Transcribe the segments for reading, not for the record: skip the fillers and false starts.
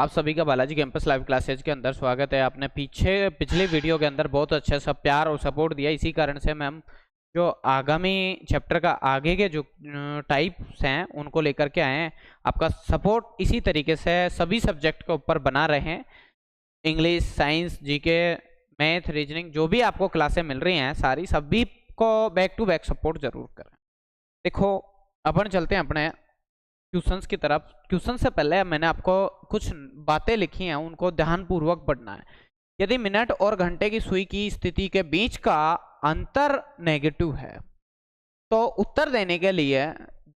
आप सभी का बालाजी कैंपस लाइव क्लासेज के अंदर स्वागत है। आपने पिछले वीडियो के अंदर बहुत अच्छे सा प्यार और सपोर्ट दिया, इसी कारण से मैम जो आगामी चैप्टर का आगे के जो टाइप्स हैं उनको लेकर के आए हैं। आपका सपोर्ट इसी तरीके से सभी सब्जेक्ट के ऊपर बना रहे हैं। English, science, GK, math, reasoning, जो भी आपको क्लासें मिल रही हैं सारी सभी को बैक टू बैक सपोर्ट जरूर करें। देखो अपन चलते हैं अपने क्वेश्चंस की तरफ। क्वेश्चन से पहले मैंने आपको कुछ बातें लिखी हैं, उनको ध्यानपूर्वक पढ़ना है। यदि मिनट और घंटे की सुई की स्थिति के बीच का अंतर नेगेटिव है तो उत्तर देने के लिए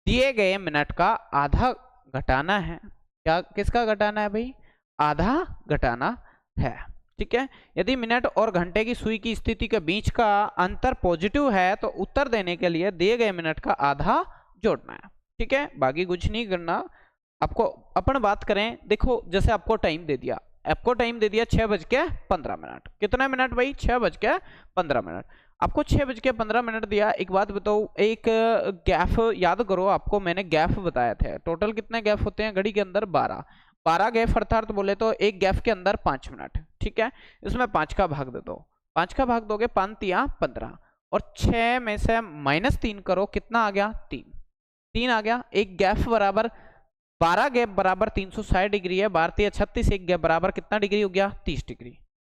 दिए गए मिनट का आधा घटाना है। क्या किसका घटाना है भाई? आधा घटाना है। ठीक है। यदि मिनट और घंटे की सुई की स्थिति के बीच का अंतर पॉजिटिव है तो उत्तर देने के लिए दिए गए मिनट का आधा जोड़ना है। ठीक है, बाकी कुछ नहीं करना आपको। अपन बात करें, देखो जैसे आपको टाइम दे दिया, 6:15। कितना मिनट भाई? 6:15। आपको 6:15 दिया। एक बात बताओ, एक गैप याद करो, आपको मैंने गैप बताया था। टोटल कितने गैप होते हैं घड़ी के अंदर? 12 गैप, अर्थात बोले तो एक गैप के अंदर 5 मिनट। ठीक है, इसमें 5 का भाग दे दो। 5 का भाग दोगे 5 या 15, और 6 में से -3 करो, कितना आ गया? 3 आ गया। एक गैप बराबर 12 गैप बराबर 360 डिग्री है। 12 36, एक गैप बराबर कितना डिग्री हो गया? 30 डिग्री।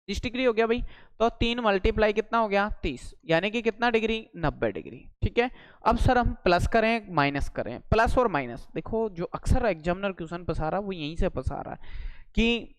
30 डिग्री हो गया भाई। तो 3 मल्टीप्लाई कितना हो गया? 30, यानी कि कितना डिग्री? 90 डिग्री। ठीक है। अब सर हम प्लस करें माइनस करें? प्लस और माइनस, देखो जो अक्सर एग्जामिनर क्वेश्चन फंसा रहा है वो यहीं से फंसा रहा है कि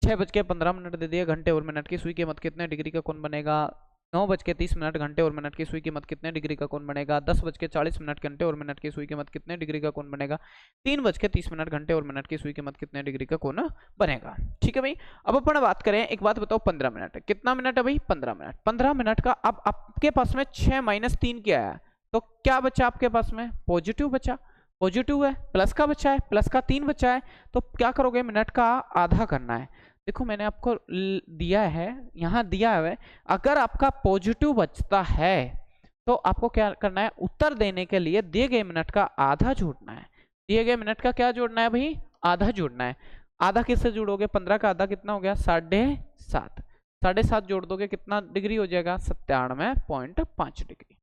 6:15 दे दिए, घंटे और मिनट की सुई की मत कितने डिग्री का कोण बनेगा? 9:30 घंटे और मिनट की सुई की मत कितने डिग्री का कोण बनेगा? 10:40 घंटे और मिनट की सुई की मत कितने डिग्री का कोण बनेगा? 3:30 घंटे और मिनट की सुई की मत कितने डिग्री का कोण बनेगा? ठीक है भाई। अब अपन बात करें, एक बात बताओ, 15 मिनट कितना मिनट है भाई? 15 मिनट। 15 मिनट का अब आपके पास में 6 - 3 क्या है? तो क्या बचा आपके पास में? पॉजिटिव बचा। पॉजिटिव है, प्लस का बचा है, प्लस का 3 बचा है। तो क्या करोगे? मिनट का आधा करना है। देखो मैंने आपको दिया है, यहाँ दिया है, अगर आपका पॉजिटिव बचता है तो आपको क्या करना है? उत्तर देने के लिए दिए गए मिनट का आधा जोड़ना है। दिए गए मिनट का क्या जोड़ना है भाई? आधा जोड़ना है। आधा किससे जोड़ोगे? 15 का आधा कितना हो गया? 7.5। 7.5 जोड़ दोगे कितना डिग्री हो जाएगा? 97.5 डिग्री।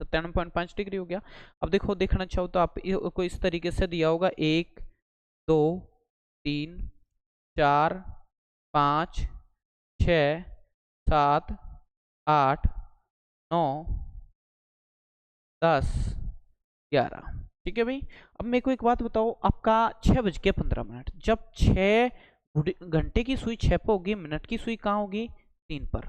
97.5 डिग्री हो गया। अब देखो देखना चाहो तो आप को इस तरीके से दिया होगा, 1 2 3 4 5 6 7 8 9 10 11। ठीक है भाई। अब मेरे को एक बात बताओ, आपका 6:15, जब 6 घंटे की सुई 6 पे होगी, मिनट की सुई कहाँ होगी? 3 पर।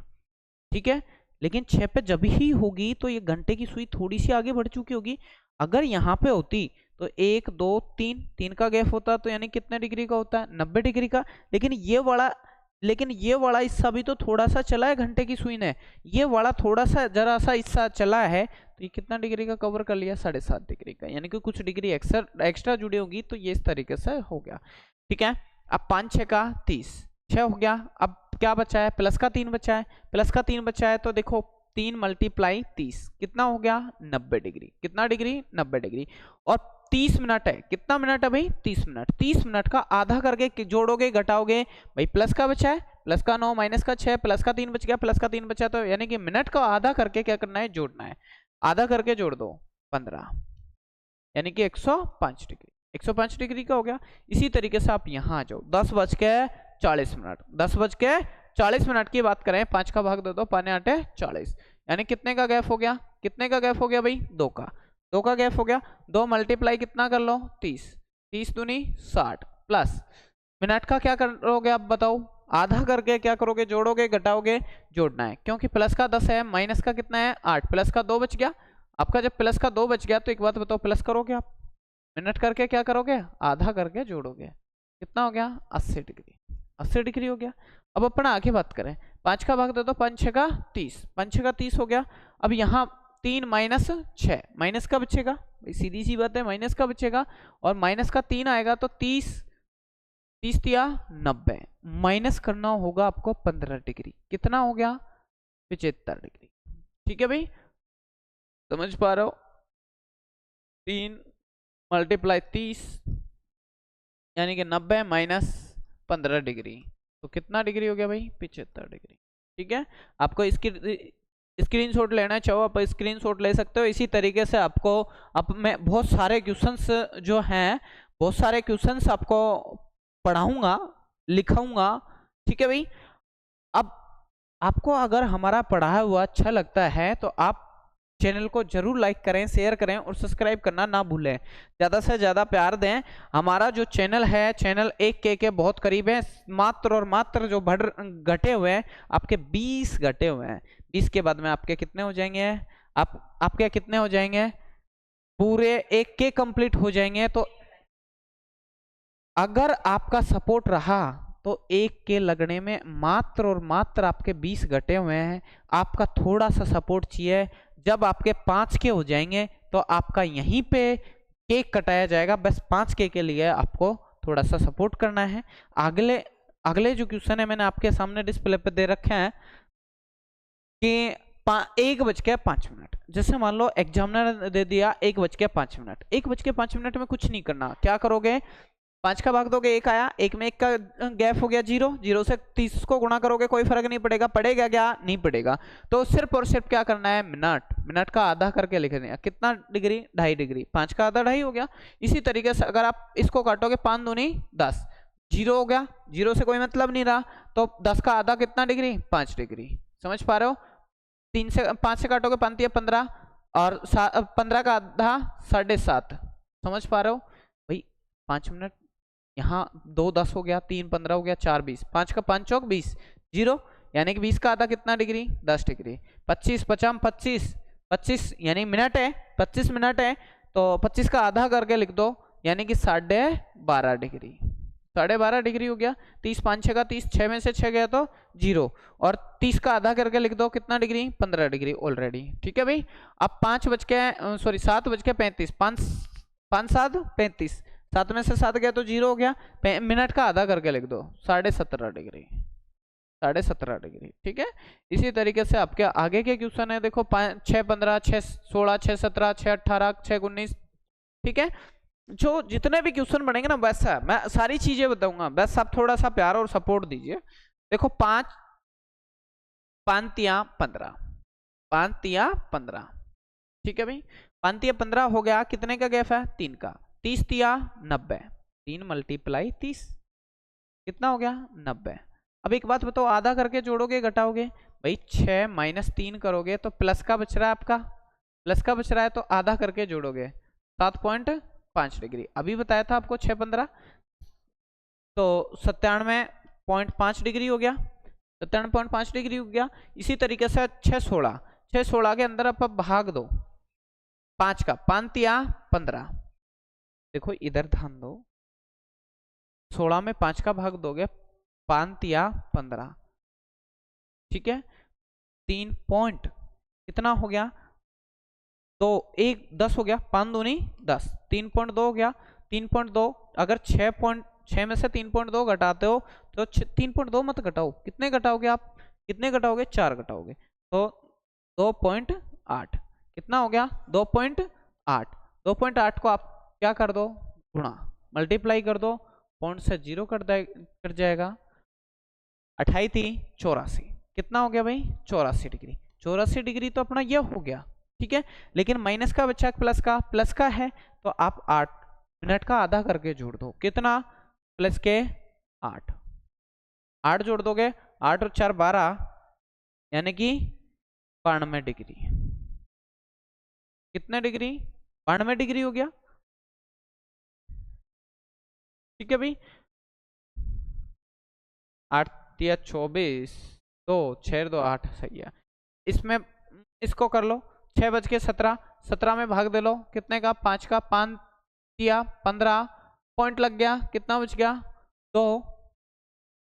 ठीक है, लेकिन 6 पे जब ही होगी तो ये घंटे की सुई थोड़ी सी आगे बढ़ चुकी होगी। अगर यहाँ पे होती तो 1 2 3 का गैप होता, तो यानी कितने डिग्री का होता है? 90 डिग्री का। लेकिन ये वाला हिस्सा भी तो थोड़ा सा चला है घंटे की सुई ने, ये वाला थोड़ा सा जरा सा हिस्सा चला है, तो ये कितना डिग्री का कवर कर लिया? 7.5 डिग्री का, यानी कि कुछ डिग्री एक्स्ट्रा जुड़ी होगी, तो ये इस तरीके से हो गया। ठीक है। अब 5 6 का 30, 6 हो गया। अब क्या बचा है? प्लस का 3 बचा है। प्लस का 3 बचा है तो देखो 3 × 30 कितना हो गया? 90 डिग्री। कितना डिग्री? 90 डिग्री। और 30 मिनट है। कितना मिनट है भाई? 30 मिनट। 30 मिनट का आधा करके जोड़ोगे घटाओगे भाई, प्लस का बचा है, प्लस का 9 माइनस का 6, प्लस का 3 बच गया, प्लस का 3 बचा, तो यानी कि मिनट का आधा करके क्या करना है? जोड़ना है। आधा करके जोड़ दो 15, यानी कि 105 डिग्री। 105 डिग्री का हो गया। इसी तरीके से आप यहाँ आ जाओ, 10:40। 10:40 की बात करें, 5 का भाग दे दो, 5 8 40, यानी कितने का गैप हो गया? कितने का गैप हो गया भाई? 2 का। 2 का गैप हो गया। 2 मल्टीप्लाई कितना कर लो? 30। 30 दूनी 60, प्लस मिनट का क्या करोगे आप बताओ? आधा करके क्या करोगे? जोड़ोगे घटाओगे? जोड़ना है, क्योंकि प्लस का 10 है, माइनस का कितना है? 8, प्लस का 2 बच गया। आपका जब प्लस का 2 बच गया तो एक बात बताओ, प्लस करोगे आप? मिनट करके क्या करोगे? आधा करके जोड़ोगे। कितना हो गया? 80 डिग्री। 80 डिग्री हो गया। अब अपन आगे बात करें, 5 का भाग दे दो, 5 6 का 30, 5 6 का 30 हो गया। अब यहाँ 3 माइनस 6, माइनस का बचेगा भाई, सीधी सी बात है, माइनस का बचेगा, और माइनस का 3 आएगा तो 30 30 या 90, माइनस करना होगा आपको 15 डिग्री। कितना हो गया? 75 डिग्री। ठीक है भाई, समझ पा रहे हो? 3 × 30 यानी कि 90 माइनस 15 डिग्री, तो कितना डिग्री हो गया भाई? 75 डिग्री। ठीक है, आपको इसकी स्क्रीनशॉट लेना चाहो आप स्क्रीनशॉट ले सकते हो। इसी तरीके से आपको अब मैं बहुत सारे क्वेश्चंस जो हैं, बहुत सारे क्वेश्चंस आपको पढ़ाऊंगा, लिखाऊंगा। ठीक है भाई। अब आपको अगर हमारा पढ़ाया हुआ अच्छा लगता है तो आप चैनल को जरूर लाइक करें, शेयर करें और सब्सक्राइब करना ना भूलें। ज़्यादा से ज़्यादा प्यार दें। हमारा जो चैनल है, चैनल 1K के बहुत करीब है। मात्र और मात्र जो घटे हुए हैं आपके 20 घटे हुए हैं। 20 के बाद में आपके कितने हो जाएंगे? आपके कितने हो जाएंगे? पूरे 1K कंप्लीट हो जाएंगे। तो अगर आपका सपोर्ट रहा तो 1K लगने में मात्र और मात्र आपके 20 घटे हुए हैं। आपका थोड़ा सा सपोर्ट चाहिए। जब आपके 5K हो जाएंगे तो आपका यहीं पे केक कटाया जाएगा। बस 5K के लिए आपको थोड़ा सा सपोर्ट करना है। अगले अगले जो क्वेश्चन है मैंने आपके सामने डिस्प्ले पे दे रखे हैं कि 1:05। जैसे मान लो एग्जामिनर ने दे दिया 1:05। 1:05 में कुछ नहीं करना। क्या करोगे? 5 का भाग दोगे, 1 आया, 1 में 1 का गैप हो गया 0। 0 से 30 को गुणा करोगे, कोई फर्क नहीं पड़ेगा। पड़ेगा क्या? नहीं पड़ेगा। तो सिर्फ और सिर्फ क्या करना है? मिनट का आधा करके लिख देना। कितना डिग्री? 2.5 डिग्री। 5 का आधा 2.5 हो गया। इसी तरीके से अगर आप इसको काटोगे 5 दूनी 10, 0 हो गया। 0 से कोई मतलब नहीं रहा, तो 10 का आधा कितना डिग्री? 5 डिग्री। समझ पा रहे हो? 5 से काटोगे 5 या 15 और 15 का आधा 7.5। समझ पा रहे हो भाई? 5 मिनट यहाँ 2 10 हो गया, 3 15 हो गया, 4 20। 5 का 5 चौक 20, 0 यानी कि 20 का आधा कितना डिग्री? 10 डिग्री। 25 50 25 25 यानी मिनट है, 25 मिनट है, तो 25 का आधा करके लिख दो यानी कि 12.5 डिग्री। 12.5 डिग्री हो गया। 30 5 6 का 30, 6 में से 6 गया तो 0, और 30 का आधा करके लिख दो कितना डिग्री? 15 degree already. ठीक है भाई। अब 7:35, 5 7 35, 7 में से 7 गया तो 0 हो गया। मिनट का आधा करके लिख दो 17.5 डिग्री। 17.5 डिग्री। ठीक है। इसी तरीके से आपके आगे के क्वेश्चन है, देखो 6 15 6 16 6 17 6 18 6 19। ठीक है। जो जितने भी क्वेश्चन बनेंगे ना, वैसा मैं सारी चीजें बताऊंगा, बस आप थोड़ा सा प्यार और सपोर्ट दीजिए। देखो 5 5 या 15, 5 या 15। ठीक है भाई। 5 या 15 हो गया। कितने का गैप है? 3 का। 30 या 90, 3 × 30 कितना हो गया? 90। अब एक बात बताओ, आधा करके जोड़ोगे घटाओगे? भाई 6 - 3 करोगे तो प्लस का बच रहा है आपका, प्लस का बच रहा है, तो आधा करके जोड़ोगे 7.5 डिग्री। अभी बताया था आपको 6 15, तो 97.5 डिग्री हो गया। 97.5 डिग्री हो गया। इसी तरीके से 6 16 के अंदर आप भाग दो 5 का। 5 या 15, देखो इधर ध्यान दो, 16 में 5 का भाग दोगे 5 या 15। ठीक है। 3 पॉइंट कितना हो गया? 2 1 10 हो गया। 5 दूनी 10, 3.2 हो गया। 3.2 अगर 6 में से 3.2 घटाते हो तो 3.2 मत घटाओ। कितने घटाओगे आप? कितने घटाओगे? 4 घटाओगे तो 2.8। कितना हो गया? 2.8। 2.8 को आप क्या कर दो? गुणा, मल्टीप्लाई कर दो। पॉइंट से 0 कट जाएगा। 28 84। कितना हो गया भाई? 84 डिग्री। 84 डिग्री तो अपना ये हो गया। ठीक है। लेकिन माइनस का बच्चा प्लस का है, तो आप 8 मिनट का आधा करके जोड़ दो। कितना? प्लस के 8 8 जोड़ दोगे, 8 और 4 12 यानी कि 92 डिग्री। कितने डिग्री? 92 डिग्री हो गया। ठीक है भाई। 8 या 24, 2 6 2 8 सही है। इसमें इसको कर लो 6:17, 17 में भाग दे लो कितने का? 5 का। 5 या 15 पॉइंट लग गया। कितना बच गया? 2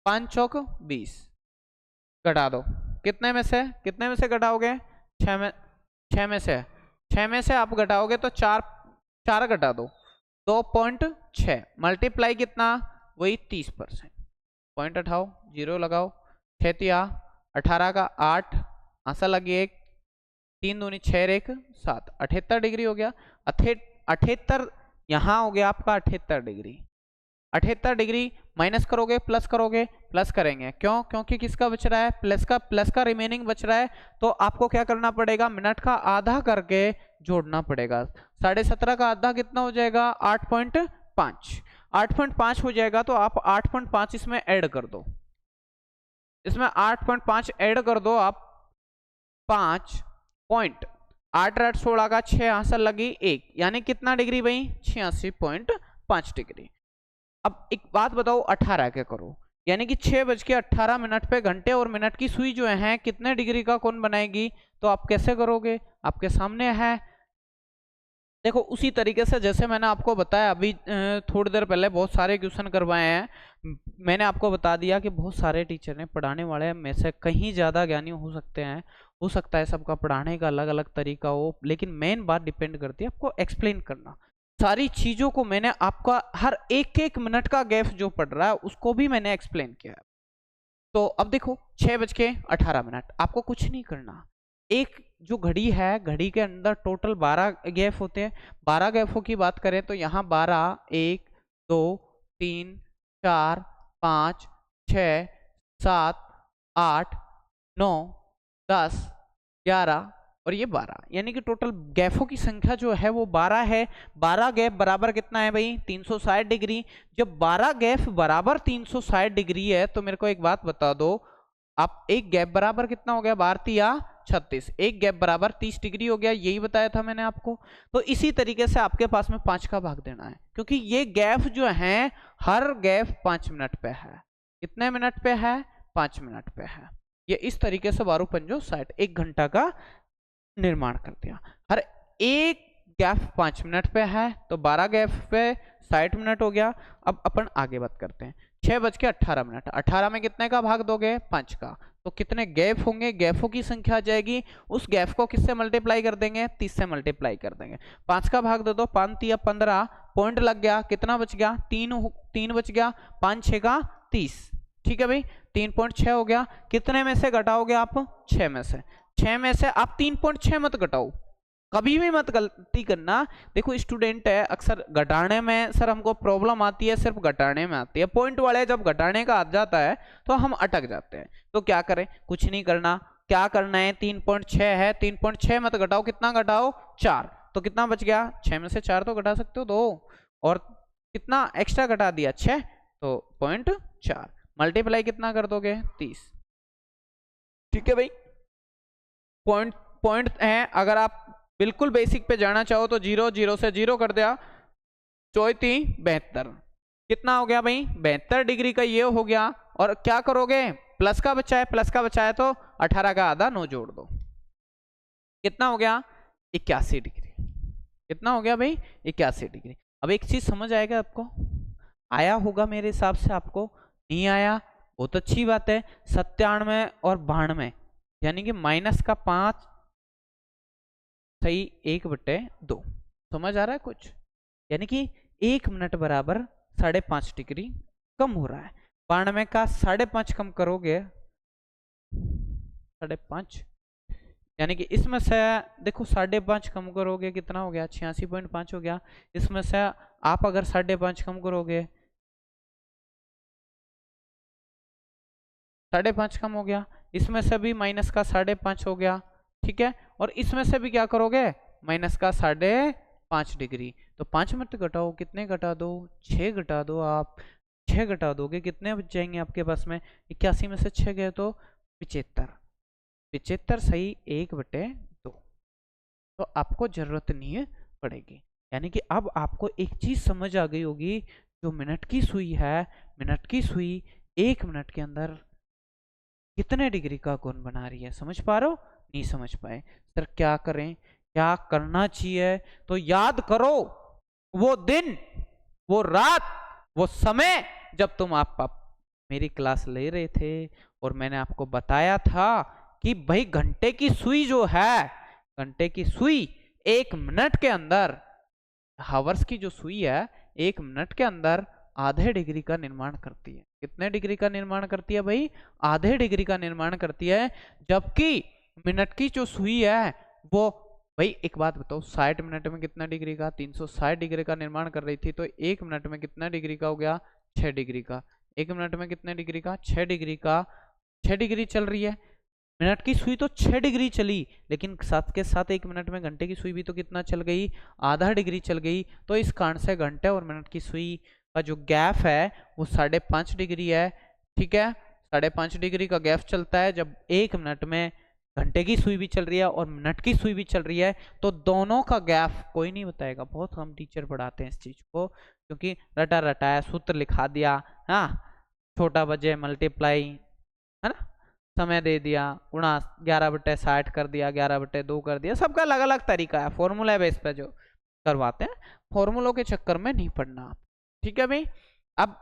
5 चौक 20। घटा दो। कितने में से घटाओगे? 6 में से 6 आप घटाओगे तो 4 घटा दो, 2.6 मल्टीप्लाई कितना? वही 30%। पॉइंट उठाओ, 0 लगाओ। 6 या 18 का 8 आंसर लगी 1, 3 दूनी 6 1 7, 78 डिग्री हो गया। 78 यहाँ हो गया आपका 78 डिग्री। 78 डिग्री माइनस करोगे प्लस करोगे, प्लस करेंगे क्यों, क्योंकि किसका बच रहा है, प्लस का रिमेनिंग बच रहा है। तो आपको क्या करना पड़ेगा, मिनट का आधा करके जोड़ना पड़ेगा। 17.5 का आधा कितना हो जाएगा, 8.5। 8.5 हो जाएगा तो आप 8.5 इसमें ऐड कर दो, इसमें 8.5 ऐड कर दो आप। 5.8 8 16 का 6 आंसर लगी 1, यानी कितना डिग्री भाई, 86.5 डिग्री। अब एक बात बताओ, 18 क्या करो, यानी कि 6:18 पे घंटे और मिनट की सुई जो है कितने डिग्री का कोण बनाएगी। तो आप कैसे करोगे, आपके सामने है, देखो उसी तरीके से जैसे मैंने आपको बताया अभी थोड़ी देर पहले बहुत सारे क्वेश्चन करवाए हैं। मैंने आपको बता दिया कि बहुत सारे टीचर ने पढ़ाने वाले में से कहीं ज़्यादा ज्ञानी हो सकते हैं, हो सकता है सबका पढ़ाने का अलग अलग तरीका हो, लेकिन मेन बात डिपेंड करती है आपको एक्सप्लेन करना। सारी चीज़ों को मैंने आपका हर एक मिनट का गैप जो पढ़ रहा है उसको भी मैंने एक्सप्लेन किया है। तो अब देखो 6:18 आपको कुछ नहीं करना, एक जो घड़ी है घड़ी के अंदर टोटल 12 गैप होते हैं। 12 गैपों की बात करें तो यहाँ 12 1 2 3 4 5 6 7 8 9 10 11 और ये 12, यानी कि टोटल गैपों की संख्या जो है वो 12 है। 12 गैप बराबर कितना है भाई, 360 डिग्री। जब 12 गैप बराबर 360 डिग्री है तो मेरे को एक बात बता दो, आप एक गैप बराबर कितना हो गया, 12 36, एक गैप बराबर 30 डिग्री हो गया, यही बताया था मैंने आपको। तो इसी तरीके से आपके पास में 5 का भाग देना है, क्योंकि ये गैप जो है हर गैप 5 मिनट पे है। कितने मिनट पे है, 5 मिनट पे है। ये इस तरीके से 12 पंजो 60, 1 घंटा का निर्माण कर दिया। हर एक गैप 5 मिनट पे है तो 12 गैप पे 60 मिनट हो गया। अब अपन आगे बात करते हैं, 6:18, 18 में कितने का भाग दोगे, 5 का। तो कितने गैप होंगे, गैपों की संख्या आ जाएगी, उस गैप को किससे मल्टीप्लाई कर देंगे, 30 से मल्टीप्लाई कर देंगे। 5 का भाग दे दो, 5 3 15, पॉइंट लग गया, कितना बच गया, 3 बच गया, 5 6 का 30, ठीक है भाई, 3.6 हो गया। कितने में से घटाओगे आप, 6 में से। 6 में से आप 3.6 मत घटाओ, कभी भी मत गलती करना। देखो स्टूडेंट है, अक्सर घटाने में सर हमको प्रॉब्लम आती है, सिर्फ घटाने में आती है। पॉइंट वाले जब घटाने का आ जाता है तो हम अटक जाते हैं। तो क्या करें, कुछ नहीं करना, क्या करना है, 3.6 है, 3.6 मत घटाओ, कितना घटाओ, 4। तो कितना बच गया, 6 में से 4 तो घटा सकते हो 2, और कितना एक्स्ट्रा घटा दिया 6, तो 0.4 मल्टीप्लाई कितना कर दोगे, 30, ठीक है भाई। पॉइंट है, अगर आप बिल्कुल बेसिक पे जाना चाहो तो 0 0 से 0 कर दिया, 34 72, कितना हो गया भाई, 72 डिग्री का ये हो गया। और क्या करोगे, प्लस का बचा है, प्लस का बचा है तो 18 का आधा 9 जोड़ दो, कितना हो गया, 81 डिग्री। कितना हो गया भाई, 81 डिग्री। अब एक चीज समझ आएगा आपको, आया होगा मेरे हिसाब से, आपको नहीं आया बहुत अच्छी बात है। 97 और 92, यानी कि -5 सही 1/2, समझ आ रहा है कुछ, यानी कि 1 मिनट बराबर 5.5 डिग्री कम हो रहा है। 92 का 5.5 कम करोगे, 5.5, यानी कि इसमें से देखो 5.5 कम करोगे कितना हो गया, 86.5 हो गया। इसमें से आप अगर 5.5 कम करोगे, 5.5 कम हो गया, इसमें से भी माइनस का 5.5 हो गया, ठीक है। और इसमें से भी क्या करोगे, माइनस का 5.5 डिग्री। तो 5 मिनट घटाओ, कितने घटा दो, 6 घटा दो। आप 6 घटा दोगे कितने बच जाएंगे आपके पास में, 81 में से 6 गए तो 75, 75 सही 1/2। तो आपको जरूरत नहीं पड़ेगी, यानी कि अब आपको एक चीज समझ आ गई होगी, जो मिनट की सुई है, मिनट की सुई 1 मिनट के अंदर कितने डिग्री का कोण बना रही है। समझ पा रहे हो, नहीं समझ पाए, सर क्या करें, क्या करना चाहिए। तो याद करो वो दिन, वो रात, वो समय जब तुम आप मेरी क्लास ले रहे थे और मैंने आपको बताया था कि भाई घंटे की सुई जो है, घंटे की सुई 1 मिनट के अंदर, हावर्स की जो सुई है 1 मिनट के अंदर आधे डिग्री का निर्माण करती है। कितने डिग्री का निर्माण करती है भाई, आधे डिग्री का निर्माण करती है। जबकि मिनट की जो सुई है वो, भाई एक बात बताओ, 60 मिनट में कितना डिग्री का, 360 डिग्री का निर्माण कर रही थी, तो 1 मिनट में कितना डिग्री का हो गया, 6 डिग्री का। 1 मिनट में कितने डिग्री का? 6 डिग्री का। 6 डिग्री चल रही है। मिनट की सुई तो 6 डिग्री चली, लेकिन साथ के साथ 1 मिनट में घंटे की सुई भी तो कितना चल गई? आधा डिग्री चल गई। तो इस कारण से घंटे और मिनट की सुई का जो गैप है वो 5.5 डिग्री है। ठीक है, 5.5 डिग्री का गैप चलता है जब 1 मिनट में घंटे की सुई भी चल रही है और मिनट की सुई भी चल रही है। तो दोनों का गैप कोई नहीं बताएगा, बहुत कम टीचर पढ़ाते हैं इस चीज को, क्योंकि रटा रटाया सूत्र लिखा दिया, हाँ, छोटा बजे मल्टीप्लाई, है ना, समय दे दिया, गुणा 11/60 कर दिया, 11/2 कर दिया। सबका अलग अलग तरीका है, फॉर्मूला बेस पे जो करवाते हैं, फॉर्मूलों के चक्कर में नहीं पढ़ना। ठीक है भाई। अब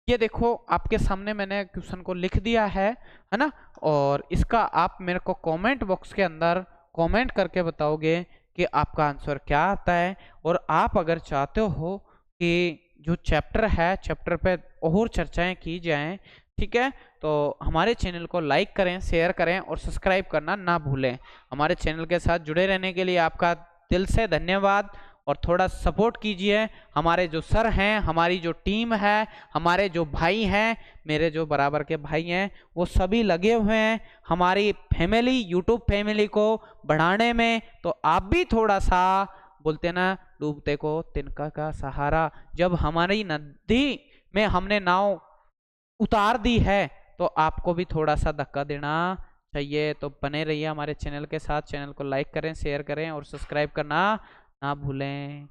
ये देखो आपके सामने मैंने क्वेश्चन को लिख दिया है ना, और इसका आप मेरे को कमेंट बॉक्स के अंदर कमेंट करके बताओगे कि आपका आंसर क्या आता है। और आप अगर चाहते हो कि जो चैप्टर है, चैप्टर पे और चर्चाएं की जाएं, ठीक है, तो हमारे चैनल को लाइक करें, शेयर करें और सब्सक्राइब करना ना भूलें। हमारे चैनल के साथ जुड़े रहने के लिए आपका दिल से धन्यवाद, और थोड़ा सपोर्ट कीजिए। हमारे जो सर हैं, हमारी जो टीम है, हमारे जो भाई हैं, मेरे जो बराबर के भाई हैं, वो सभी लगे हुए हैं हमारी फैमिली, यूट्यूब फैमिली को बढ़ाने में। तो आप भी थोड़ा सा, बोलते ना, डूबते को तिनका का सहारा, जब हमारी नदी में हमने नाव उतार दी है तो आपको भी थोड़ा सा धक्का देना चाहिए। तो बने रहिए हमारे चैनल के साथ, चैनल को लाइक करें, शेयर करें और सब्सक्राइब करना ना भूलें।